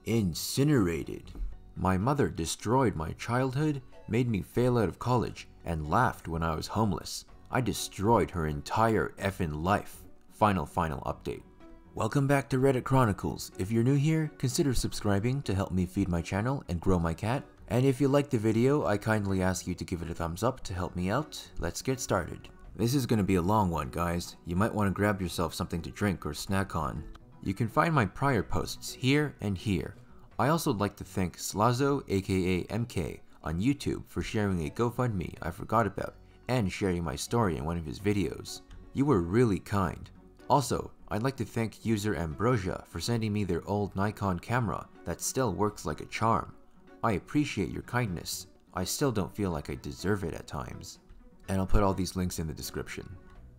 Incinerated. My mother destroyed my childhood, made me fail out of college, and laughed when I was homeless. I destroyed her entire effing life. Final update. Welcome back to Reddit Chronicles. If you're new here, consider subscribing to help me feed my channel and grow my cat. And if you liked the video, I kindly ask you to give it a thumbs up to help me out. Let's get started. This is gonna be a long one, guys. You might want to grab yourself something to drink or snack on. You can find my prior posts here and here. I also would like to thank Slazo aka MK on YouTube for sharing a GoFundMe I forgot about and sharing my story in one of his videos. You were really kind. Also, I'd like to thank user Ambrosia for sending me their old Nikon camera that still works like a charm. I appreciate your kindness. I still don't feel like I deserve it at times. And I'll put all these links in the description.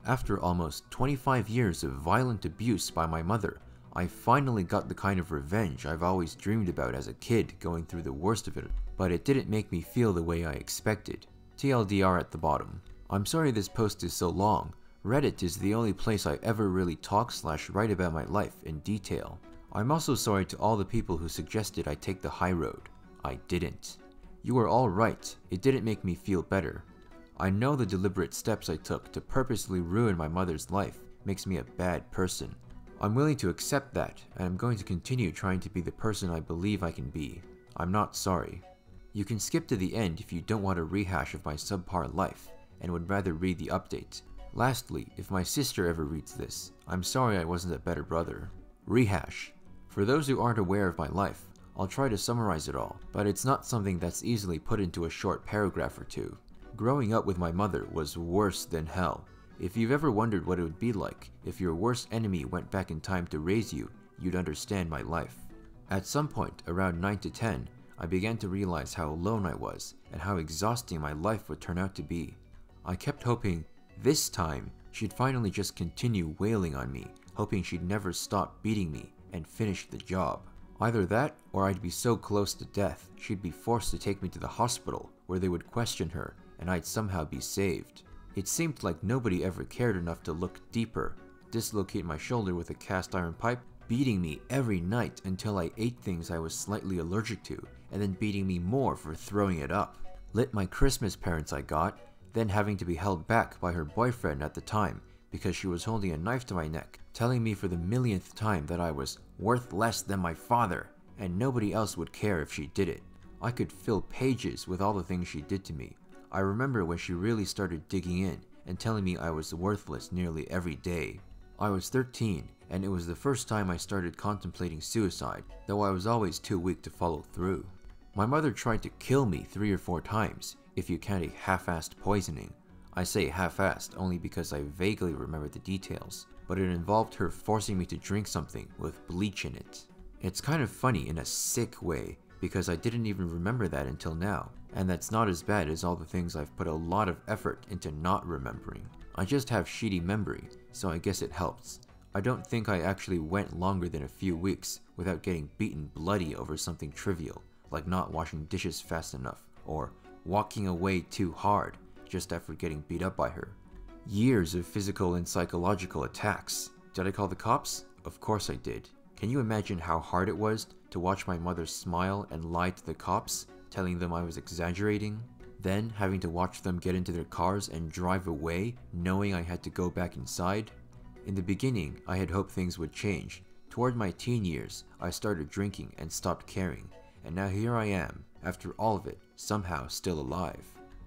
After almost 25 years of violent abuse by my mother, I finally got the kind of revenge I've always dreamed about as a kid going through the worst of it, but it didn't make me feel the way I expected. TLDR at the bottom. I'm sorry this post is so long. Reddit is the only place I ever really talk/write about my life in detail. I'm also sorry to all the people who suggested I take the high road. I didn't. You were all right. It didn't make me feel better. I know the deliberate steps I took to purposely ruin my mother's life makes me a bad person. I'm willing to accept that, and I'm going to continue trying to be the person I believe I can be. I'm not sorry. You can skip to the end if you don't want a rehash of my subpar life, and would rather read the update. Lastly, if my sister ever reads this, I'm sorry I wasn't a better brother. Rehash. For those who aren't aware of my life, I'll try to summarize it all, but it's not something that's easily put into a short paragraph or two. Growing up with my mother was worse than hell. If you've ever wondered what it would be like if your worst enemy went back in time to raise you, you'd understand my life. At some point, around 9 to 10, I began to realize how alone I was and how exhausting my life would turn out to be. I kept hoping, this time, she'd finally just continue wailing on me, hoping she'd never stop beating me and finish the job. Either that, or I'd be so close to death, she'd be forced to take me to the hospital where they would question her and I'd somehow be saved. It seemed like nobody ever cared enough to look deeper, dislocate my shoulder with a cast iron pipe, beating me every night until I ate things I was slightly allergic to, and then beating me more for throwing it up. Lit my Christmas parents I got, then having to be held back by her boyfriend at the time because she was holding a knife to my neck, telling me for the millionth time that I was worth less than my father, and nobody else would care if she did it. I could fill pages with all the things she did to me. I remember when she really started digging in and telling me I was worthless nearly every day. I was 13, and it was the first time I started contemplating suicide, though I was always too weak to follow through. My mother tried to kill me 3 or 4 times, if you count a half-assed poisoning. I say half-assed only because I vaguely remember the details, but it involved her forcing me to drink something with bleach in it. It's kind of funny in a sick way, because I didn't even remember that until now, and that's not as bad as all the things I've put a lot of effort into not remembering. I just have shitty memory, so I guess it helps. I don't think I actually went longer than a few weeks without getting beaten bloody over something trivial, like not washing dishes fast enough, or walking away too hard just after getting beat up by her. Years of physical and psychological attacks. Did I call the cops? Of course I did. Can you imagine how hard it was to watch my mother smile and lie to the cops, telling them I was exaggerating? Then having to watch them get into their cars and drive away, knowing I had to go back inside? In the beginning, I had hoped things would change. Toward my teen years, I started drinking and stopped caring, and now here I am, after all of it, somehow still alive.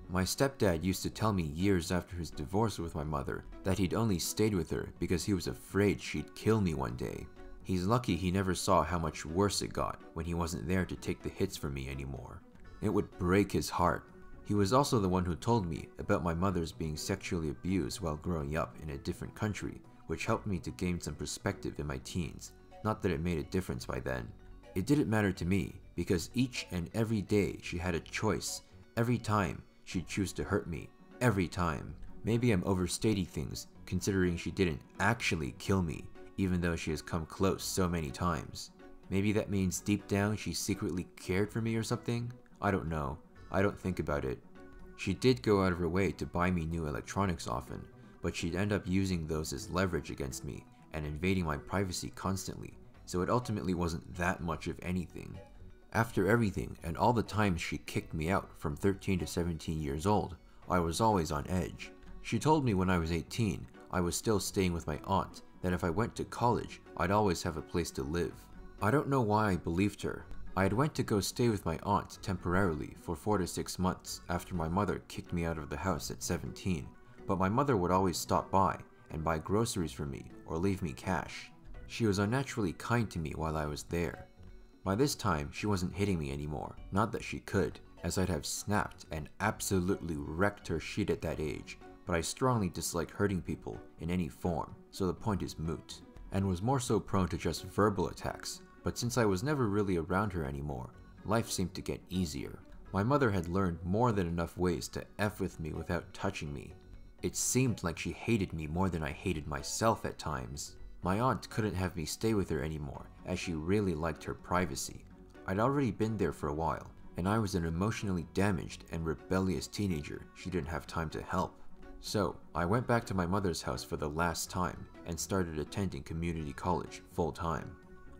My stepdad used to tell me years after his divorce with my mother that he'd only stayed with her because he was afraid she'd kill me one day. He's lucky he never saw how much worse it got when he wasn't there to take the hits for me anymore. It would break his heart. He was also the one who told me about my mother's being sexually abused while growing up in a different country, which helped me to gain some perspective in my teens. Not that it made a difference by then. It didn't matter to me, because each and every day she had a choice. Every time she'd choose to hurt me. Every time. Maybe I'm overstating things, considering she didn't actually kill me, even though she has come close so many times. Maybe that means deep down she secretly cared for me or something? I don't know. I don't think about it. She did go out of her way to buy me new electronics often, but she'd end up using those as leverage against me and invading my privacy constantly, so it ultimately wasn't that much of anything. After everything and all the times she kicked me out from 13 to 17 years old, I was always on edge. She told me when I was 18, I was still staying with my aunt, that if I went to college, I'd always have a place to live. I don't know why I believed her. I had went to go stay with my aunt temporarily for 4 to 6 months after my mother kicked me out of the house at 17, but my mother would always stop by and buy groceries for me or leave me cash. She was unnaturally kind to me while I was there. By this time, she wasn't hitting me anymore, not that she could, as I'd have snapped and absolutely wrecked her shit at that age, but I strongly dislike hurting people in any form, so the point is moot, and was more so prone to just verbal attacks, but since I was never really around her anymore, life seemed to get easier. My mother had learned more than enough ways to F with me without touching me. It seemed like she hated me more than I hated myself at times. My aunt couldn't have me stay with her anymore, as she really liked her privacy. I'd already been there for a while, and I was an emotionally damaged and rebellious teenager she didn't have time to help. So, I went back to my mother's house for the last time, and started attending community college full-time.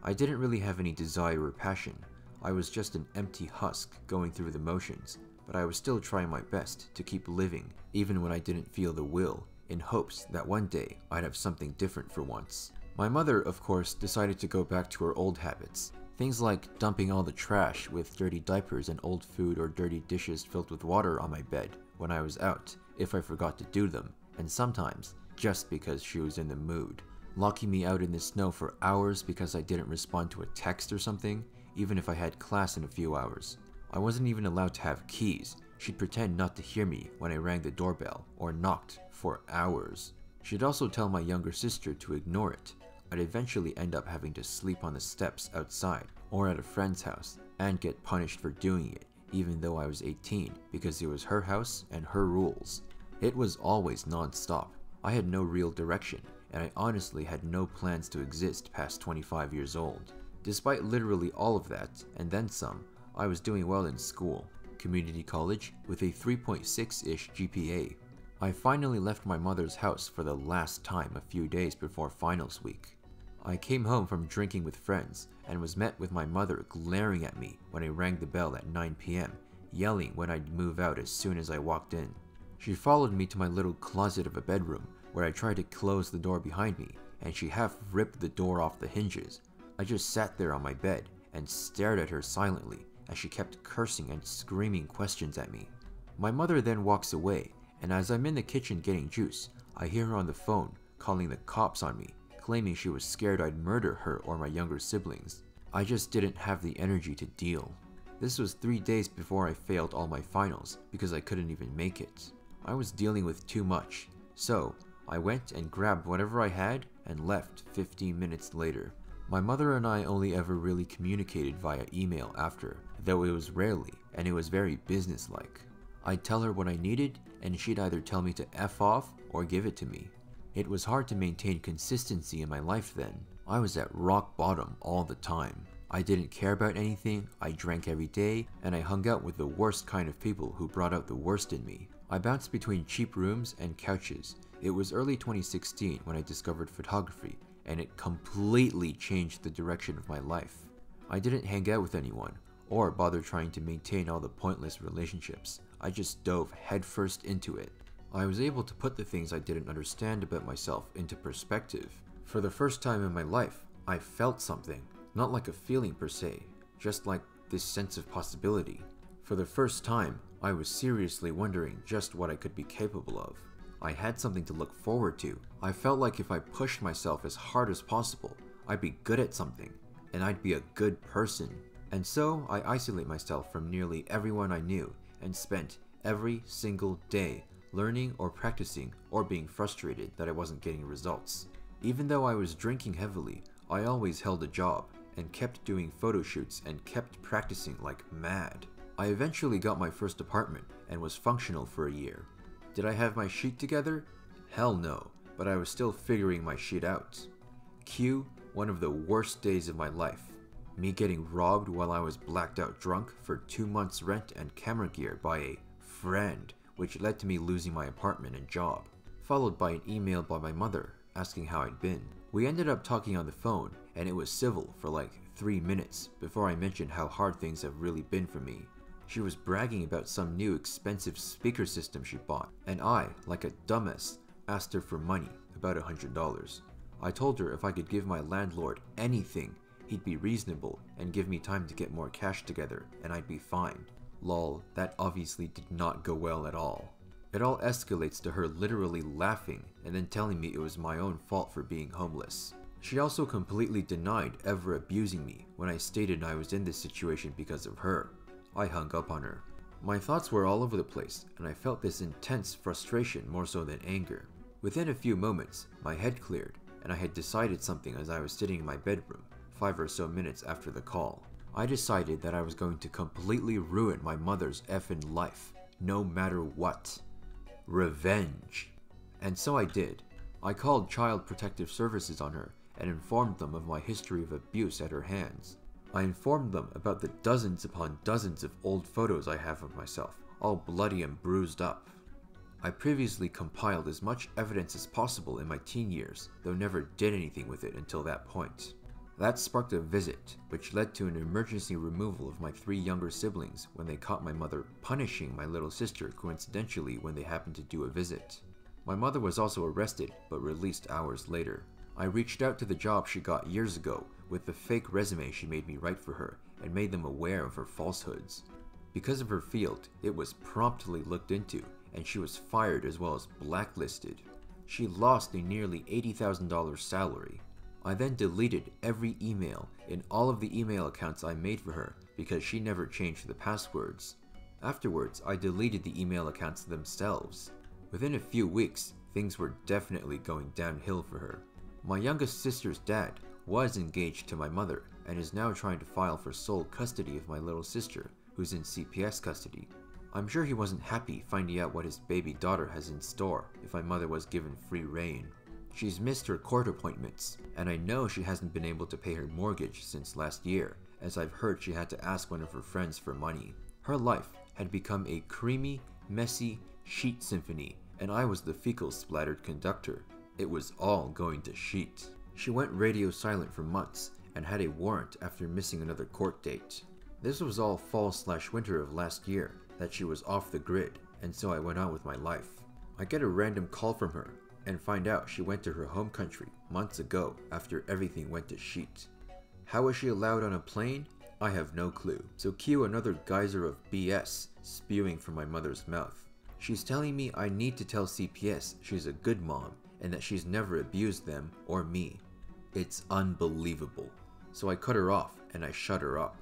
I didn't really have any desire or passion. I was just an empty husk going through the motions, but I was still trying my best to keep living, even when I didn't feel the will, in hopes that one day I'd have something different for once. My mother, of course, decided to go back to her old habits. Things like dumping all the trash with dirty diapers and old food or dirty dishes filled with water on my bed when I was out, if I forgot to do them, and sometimes just because she was in the mood. Locking me out in the snow for hours because I didn't respond to a text or something, even if I had class in a few hours. I wasn't even allowed to have keys. She'd pretend not to hear me when I rang the doorbell or knocked for hours. She'd also tell my younger sister to ignore it. I'd eventually end up having to sleep on the steps outside or at a friend's house and get punished for doing it, even though I was 18, because it was her house and her rules. It was always non-stop. I had no real direction, and I honestly had no plans to exist past 25 years old. Despite literally all of that, and then some, I was doing well in school, community college, with a 3.6-ish GPA. I finally left my mother's house for the last time a few days before finals week. I came home from drinking with friends, and was met with my mother glaring at me when I rang the bell at 9 PM, yelling when I'd move out as soon as I walked in. She followed me to my little closet of a bedroom, where I tried to close the door behind me, and she half ripped the door off the hinges. I just sat there on my bed and stared at her silently as she kept cursing and screaming questions at me. My mother then walks away, and as I'm in the kitchen getting juice, I hear her on the phone calling the cops on me, claiming she was scared I'd murder her or my younger siblings. I just didn't have the energy to deal. This was 3 days before I failed all my finals because I couldn't even make it. I was dealing with too much, so I went and grabbed whatever I had and left 15 minutes later. My mother and I only ever really communicated via email after, though it was rarely, and it was very businesslike. I'd tell her what I needed, and she'd either tell me to F off or give it to me. It was hard to maintain consistency in my life then. I was at rock bottom all the time. I didn't care about anything, I drank every day, and I hung out with the worst kind of people who brought out the worst in me. I bounced between cheap rooms and couches. It was early 2016 when I discovered photography, and it completely changed the direction of my life. I didn't hang out with anyone, or bother trying to maintain all the pointless relationships. I just dove headfirst into it. I was able to put the things I didn't understand about myself into perspective. For the first time in my life, I felt something. Not like a feeling per se, just like this sense of possibility. For the first time, I was seriously wondering just what I could be capable of. I had something to look forward to. I felt like if I pushed myself as hard as possible, I'd be good at something, and I'd be a good person. And so I isolate myself from nearly everyone I knew and spent every single day learning or practicing or being frustrated that I wasn't getting results. Even though I was drinking heavily, I always held a job and kept doing photo shoots and kept practicing like mad. I eventually got my first apartment and was functional for a year. Did I have my shit together? Hell no, but I was still figuring my shit out. Cue one of the worst days of my life. Me getting robbed while I was blacked out drunk for 2 months rent and camera gear by a friend, which led to me losing my apartment and job, followed by an email by my mother asking how I'd been. We ended up talking on the phone, and it was civil for like 3 minutes before I mentioned how hard things have really been for me. She was bragging about some new expensive speaker system she bought, and I, like a dumbass, asked her for money, about $100. I told her if I could give my landlord anything, he'd be reasonable and give me time to get more cash together, and I'd be fine. Lol, that obviously did not go well at all. It all escalates to her literally laughing and then telling me it was my own fault for being homeless. She also completely denied ever abusing me when I stated I was in this situation because of her. I hung up on her. My thoughts were all over the place, and I felt this intense frustration more so than anger. Within a few moments, my head cleared, and I had decided something as I was sitting in my bedroom, 5 or so minutes after the call. I decided that I was going to completely ruin my mother's effing life, no matter what. Revenge. And so I did. I called Child Protective Services on her and informed them of my history of abuse at her hands. I informed them about the dozens upon dozens of old photos I have of myself, all bloody and bruised up. I previously compiled as much evidence as possible in my teen years, though never did anything with it until that point. That sparked a visit, which led to an emergency removal of my 3 younger siblings when they caught my mother punishing my little sister coincidentally when they happened to do a visit. My mother was also arrested, but released hours later. I reached out to the job she got years ago with the fake resume she made me write for her and made them aware of her falsehoods. Because of her field, it was promptly looked into, and she was fired as well as blacklisted. She lost a nearly $80,000 salary. I then deleted every email in all of the email accounts I made for her because she never changed the passwords. Afterwards, I deleted the email accounts themselves. Within a few weeks, things were definitely going downhill for her. My youngest sister's dad was engaged to my mother and is now trying to file for sole custody of my little sister, who's in CPS custody. I'm sure he wasn't happy finding out what his baby daughter has in store if my mother was given free rein. She's missed her court appointments, and I know she hasn't been able to pay her mortgage since last year, as I've heard she had to ask one of her friends for money. Her life had become a creamy, messy sheet symphony, and I was the fecal-splattered conductor. It was all going to sheet. She went radio silent for months and had a warrant after missing another court date. This was all fall/winter of last year that she was off the grid, and so I went on with my life. I get a random call from her and find out she went to her home country months ago after everything went to sheet. How was she allowed on a plane? I have no clue. So cue another geyser of BS spewing from my mother's mouth. She's telling me I need to tell CPS she's a good mom and that she's never abused them or me. It's unbelievable. So I cut her off and I shut her up.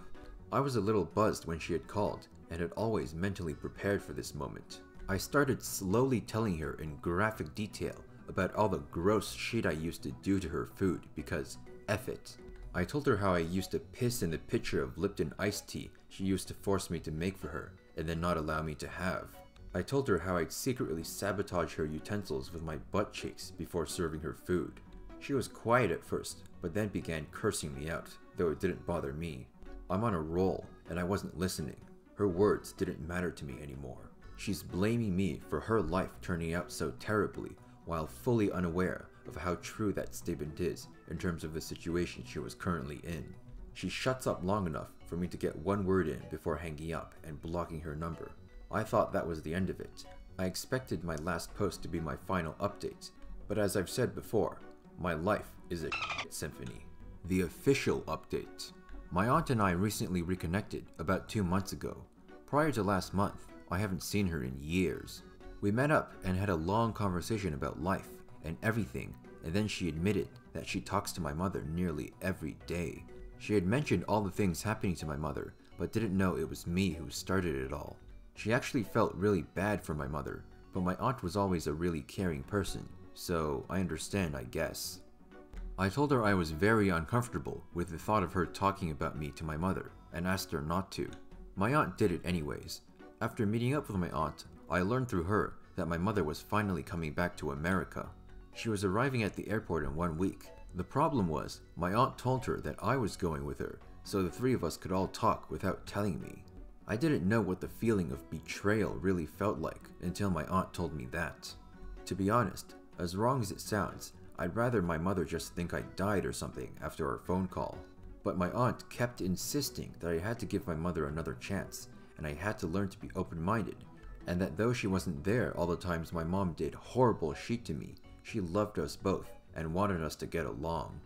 I was a little buzzed when she had called and had always mentally prepared for this moment. I started slowly telling her in graphic detail about all the gross shit I used to do to her food because F it. I told her how I used to piss in the pitcher of Lipton iced tea she used to force me to make for her and then not allow me to have. I told her how I'd secretly sabotage her utensils with my butt cheeks before serving her food. She was quiet at first, but then began cursing me out, though it didn't bother me. I'm on a roll, and I wasn't listening. Her words didn't matter to me anymore. She's blaming me for her life turning out so terribly, while fully unaware of how true that statement is in terms of the situation she was currently in. She shuts up long enough for me to get one word in before hanging up and blocking her number. I thought that was the end of it. I expected my last post to be my final update, but as I've said before, my life is a shit symphony. The official update. My aunt and I recently reconnected about 2 months ago. Prior to last month, I haven't seen her in years. We met up and had a long conversation about life and everything, and then she admitted that she talks to my mother nearly every day. She had mentioned all the things happening to my mother, but didn't know it was me who started it all. She actually felt really bad for my mother, but my aunt was always a really caring person, so I understand, I guess. I told her I was very uncomfortable with the thought of her talking about me to my mother, and asked her not to. My aunt did it anyways. After meeting up with my aunt, I learned through her that my mother was finally coming back to America. She was arriving at the airport in 1 week. The problem was, my aunt told her that I was going with her, so the 3 of us could all talk without telling me. I didn't know what the feeling of betrayal really felt like until my aunt told me that. To be honest, as wrong as it sounds, I'd rather my mother just think I died or something after our phone call. But my aunt kept insisting that I had to give my mother another chance, and I had to learn to be open-minded, and that though she wasn't there all the times my mom did horrible shit to me, she loved us both and wanted us to get along.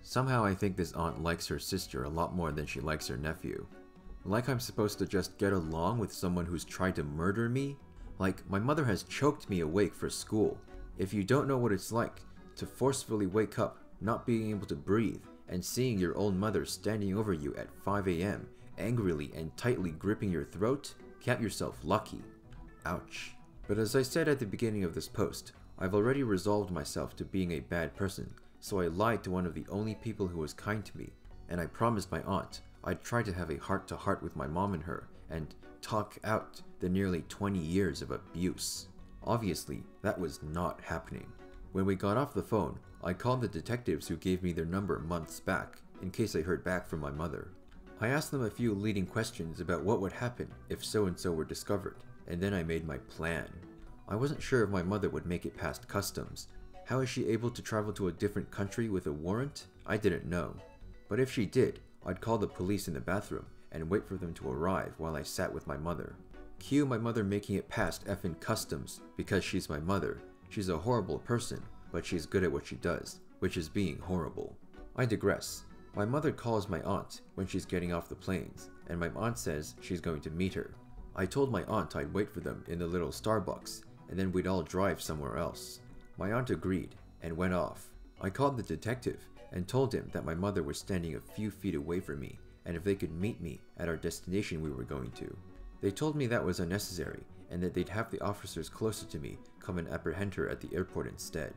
Somehow I think this aunt likes her sister a lot more than she likes her nephew. Like I'm supposed to just get along with someone who's tried to murder me? Like, my mother has choked me awake for school. If you don't know what it's like to forcefully wake up, not being able to breathe, and seeing your own mother standing over you at 5 AM, angrily and tightly gripping your throat, count yourself lucky. Ouch. But as I said at the beginning of this post, I've already resolved myself to being a bad person, so I lied to one of the only people who was kind to me, and I promised my aunt I'd try to have a heart-to-heart with my mom and her, and talk out the nearly 20 years of abuse. Obviously, that was not happening. When we got off the phone, I called the detectives who gave me their number months back, in case I heard back from my mother. I asked them a few leading questions about what would happen if so-and-so were discovered, and then I made my plan. I wasn't sure if my mother would make it past customs. How is she able to travel to a different country with a warrant? I didn't know. But if she did, I'd call the police in the bathroom and wait for them to arrive while I sat with my mother. Cue my mother making it past effing customs because she's my mother. She's a horrible person, but she's good at what she does, which is being horrible. I digress. My mother calls my aunt when she's getting off the planes, and my aunt says she's going to meet her. I told my aunt I'd wait for them in the little Starbucks, and then we'd all drive somewhere else. My aunt agreed and went off. I called the detective and told him that my mother was standing a few feet away from me, and if they could meet me at our destination we were going to. They told me that was unnecessary, and that they'd have the officers closer to me come and apprehend her at the airport instead.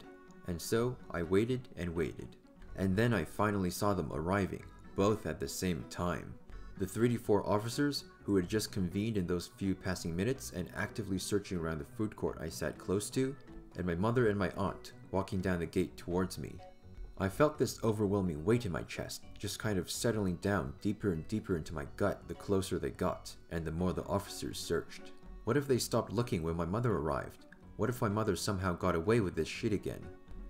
And so I waited and waited. And then I finally saw them arriving, both at the same time. The 3-4 officers who had just convened in those few passing minutes and actively searching around the food court I sat close to, and my mother and my aunt walking down the gate towards me. I felt this overwhelming weight in my chest, just kind of settling down deeper and deeper into my gut the closer they got, and the more the officers searched. What if they stopped looking when my mother arrived? What if my mother somehow got away with this shit again?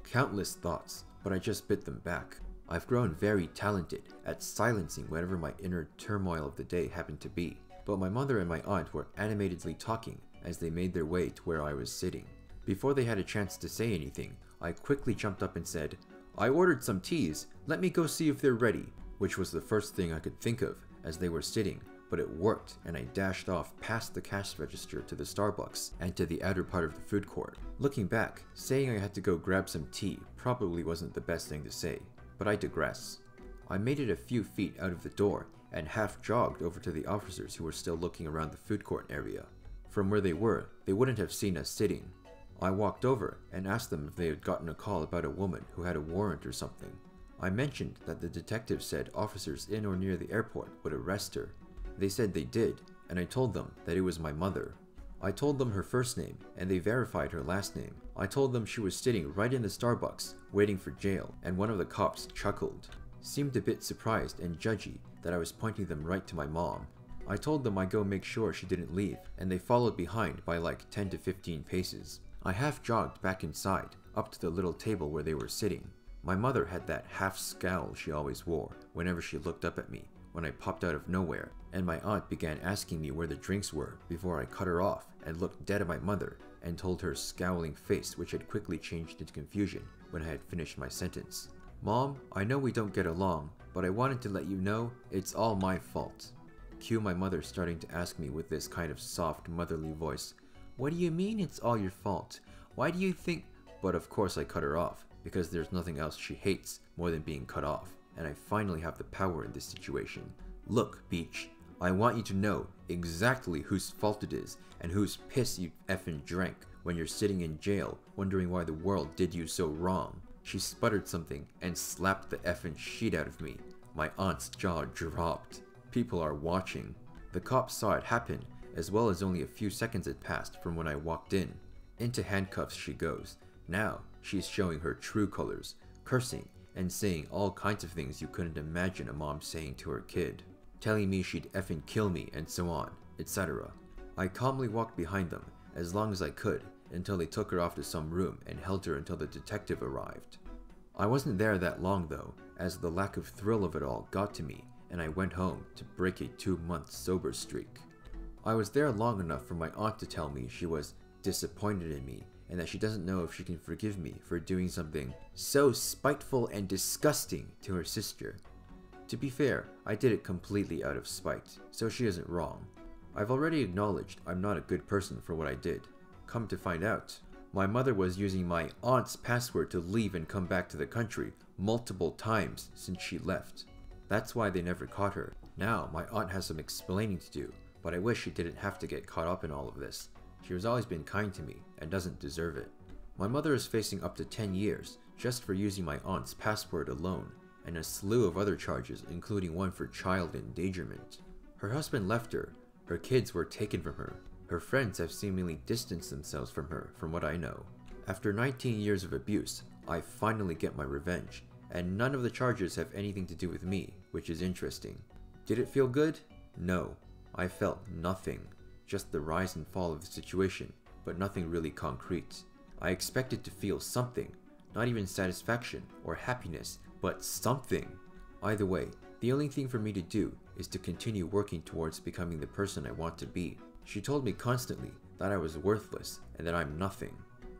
Countless thoughts, but I just bit them back. I've grown very talented at silencing whatever my inner turmoil of the day happened to be, but my mother and my aunt were animatedly talking as they made their way to where I was sitting. Before they had a chance to say anything, I quickly jumped up and said, "I ordered some teas, let me go see if they're ready," which was the first thing I could think of as they were sitting, but it worked and I dashed off past the cash register to the Starbucks and to the outer part of the food court. Looking back, saying I had to go grab some tea probably wasn't the best thing to say, but I digress. I made it a few feet out of the door and half jogged over to the officers who were still looking around the food court area. From where they were, they wouldn't have seen us sitting. I walked over and asked them if they had gotten a call about a woman who had a warrant or something. I mentioned that the detective said officers in or near the airport would arrest her. They said they did, and I told them that it was my mother. I told them her first name, and they verified her last name. I told them she was sitting right in the Starbucks, waiting for jail, and one of the cops chuckled. Seemed a bit surprised and judgy that I was pointing them right to my mom. I told them I'd go make sure she didn't leave, and they followed behind by like 10 to 15 paces. I half jogged back inside, up to the little table where they were sitting. My mother had that half scowl she always wore whenever she looked up at me when I popped out of nowhere, and my aunt began asking me where the drinks were before I cut her off and looked dead at my mother and told her scowling face, which had quickly changed into confusion when I had finished my sentence. "Mom, I know we don't get along, but I wanted to let you know it's all my fault." Cue my mother starting to ask me with this kind of soft motherly voice, "What do you mean it's all your fault? Why do you think—" But of course I cut her off, because there's nothing else she hates more than being cut off, and I finally have the power in this situation. "Look, Beach, I want you to know exactly whose fault it is, and whose piss you effing drank when you're sitting in jail wondering why the world did you so wrong." She sputtered something and slapped the effing shit out of me. My aunt's jaw dropped. People are watching. The cops saw it happen, as well as only a few seconds had passed from when I walked in. Into handcuffs she goes. Now she's showing her true colors, cursing and saying all kinds of things you couldn't imagine a mom saying to her kid. Telling me she'd effing kill me and so on, etc. I calmly walked behind them as long as I could until they took her off to some room and held her until the detective arrived. I wasn't there that long though, as the lack of thrill of it all got to me, and I went home to break a 2-month sober streak. I was there long enough for my aunt to tell me she was disappointed in me and that she doesn't know if she can forgive me for doing something so spiteful and disgusting to her sister. To be fair, I did it completely out of spite, so she isn't wrong. I've already acknowledged I'm not a good person for what I did. Come to find out, my mother was using my aunt's password to leave and come back to the country multiple times since she left. That's why they never caught her. Now my aunt has some explaining to do, but I wish she didn't have to get caught up in all of this. She has always been kind to me and doesn't deserve it. My mother is facing up to 10 years just for using my aunt's password alone, and a slew of other charges including one for child endangerment. Her husband left her, her kids were taken from her, her friends have seemingly distanced themselves from her from what I know. After 19 years of abuse, I finally get my revenge, and none of the charges have anything to do with me, which is interesting. Did it feel good? No. I felt nothing. Just the rise and fall of the situation, but nothing really concrete. I expected to feel something, not even satisfaction or happiness, but something. Either way, the only thing for me to do is to continue working towards becoming the person I want to be. She told me constantly that I was worthless and that I'm nothing.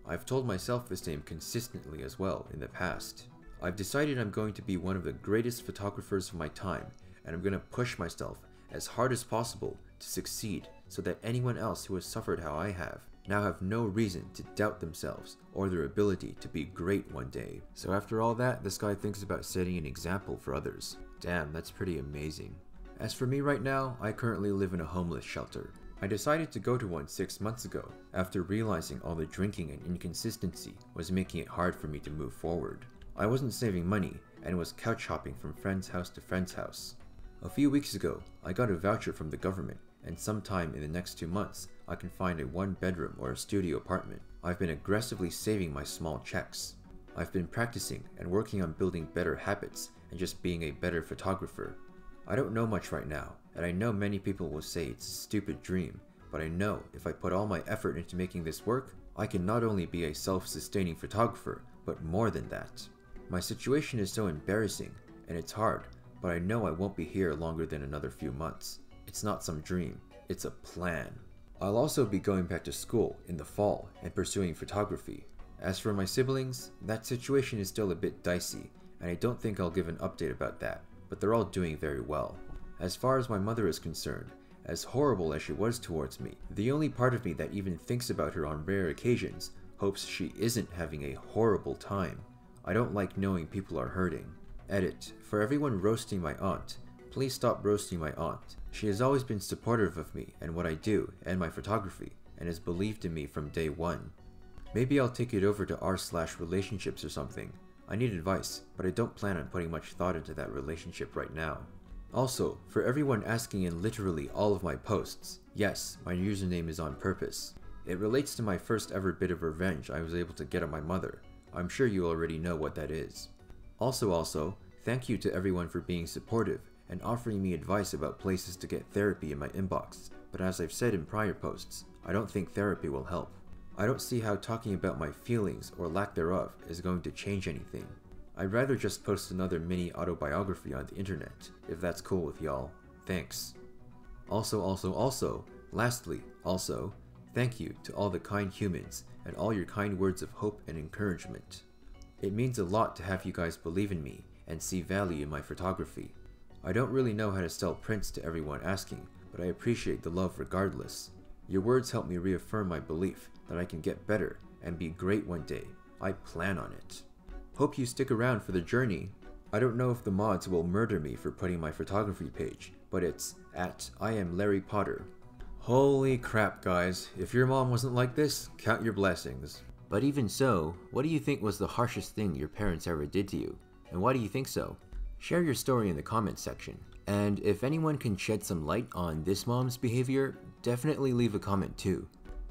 I've told myself the same consistently as well in the past. I've decided I'm going to be one of the greatest photographers of my time, and I'm going to push myself as hard as possible to succeed so that anyone else who has suffered how I have now have no reason to doubt themselves or their ability to be great one day. So after all that, this guy thinks about setting an example for others. Damn, that's pretty amazing. As for me right now, I currently live in a homeless shelter. I decided to go to one 6 months ago after realizing all the drinking and inconsistency was making it hard for me to move forward. I wasn't saving money and was couch hopping from friend's house to friend's house. A few weeks ago, I got a voucher from the government, and sometime in the next 2 months, I can find a 1-bedroom or a studio apartment. I've been aggressively saving my small checks. I've been practicing and working on building better habits and just being a better photographer. I don't know much right now, and I know many people will say it's a stupid dream, but I know if I put all my effort into making this work, I can not only be a self-sustaining photographer, but more than that. My situation is so embarrassing, and it's hard, but I know I won't be here longer than another few months. It's not some dream, it's a plan. I'll also be going back to school in the fall and pursuing photography. As for my siblings, that situation is still a bit dicey, and I don't think I'll give an update about that, but they're all doing very well. As far as my mother is concerned, as horrible as she was towards me, the only part of me that even thinks about her on rare occasions hopes she isn't having a horrible time. I don't like knowing people are hurting. Edit. For everyone roasting my aunt, please stop roasting my aunt. She has always been supportive of me and what I do and my photography, and has believed in me from day one. Maybe I'll take it over to r/relationships or something. I need advice, but I don't plan on putting much thought into that relationship right now. Also, for everyone asking in literally all of my posts, yes, my username is on purpose. It relates to my first ever bit of revenge I was able to get at my mother. I'm sure you already know what that is. Also, thank you to everyone for being supportive and offering me advice about places to get therapy in my inbox, but as I've said in prior posts, I don't think therapy will help. I don't see how talking about my feelings or lack thereof is going to change anything. I'd rather just post another mini autobiography on the internet, if that's cool with y'all. Thanks. Lastly, thank you to all the kind humans and all your kind words of hope and encouragement. It means a lot to have you guys believe in me and see value in my photography. I don't really know how to sell prints to everyone asking, but I appreciate the love regardless. Your words help me reaffirm my belief that I can get better and be great one day. I plan on it. Hope you stick around for the journey. I don't know if the mods will murder me for putting my photography page, but it's at @IamLarryPotter. Holy crap, guys. If your mom wasn't like this, count your blessings. But even so, what do you think was the harshest thing your parents ever did to you? And why do you think so? Share your story in the comments section. And if anyone can shed some light on this mom's behavior, definitely leave a comment too.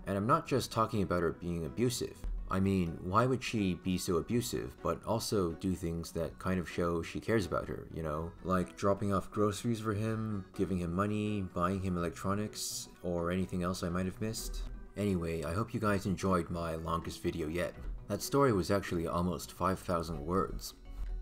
And I'm not just talking about her being abusive. I mean, why would she be so abusive, but also do things that kind of show she cares about her, you know? Like dropping off groceries for him, giving him money, buying him electronics, or anything else I might have missed? Anyway, I hope you guys enjoyed my longest video yet. That story was actually almost 5,000 words.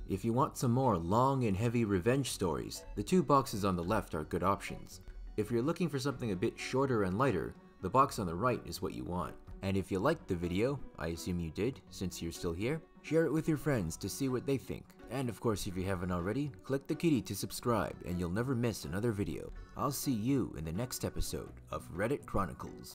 If you want some more long and heavy revenge stories, the two boxes on the left are good options. If you're looking for something a bit shorter and lighter, the box on the right is what you want. And if you liked the video, I assume you did since you're still here, share it with your friends to see what they think. And of course, if you haven't already, click the kitty to subscribe and you'll never miss another video. I'll see you in the next episode of Reddit Chronicles.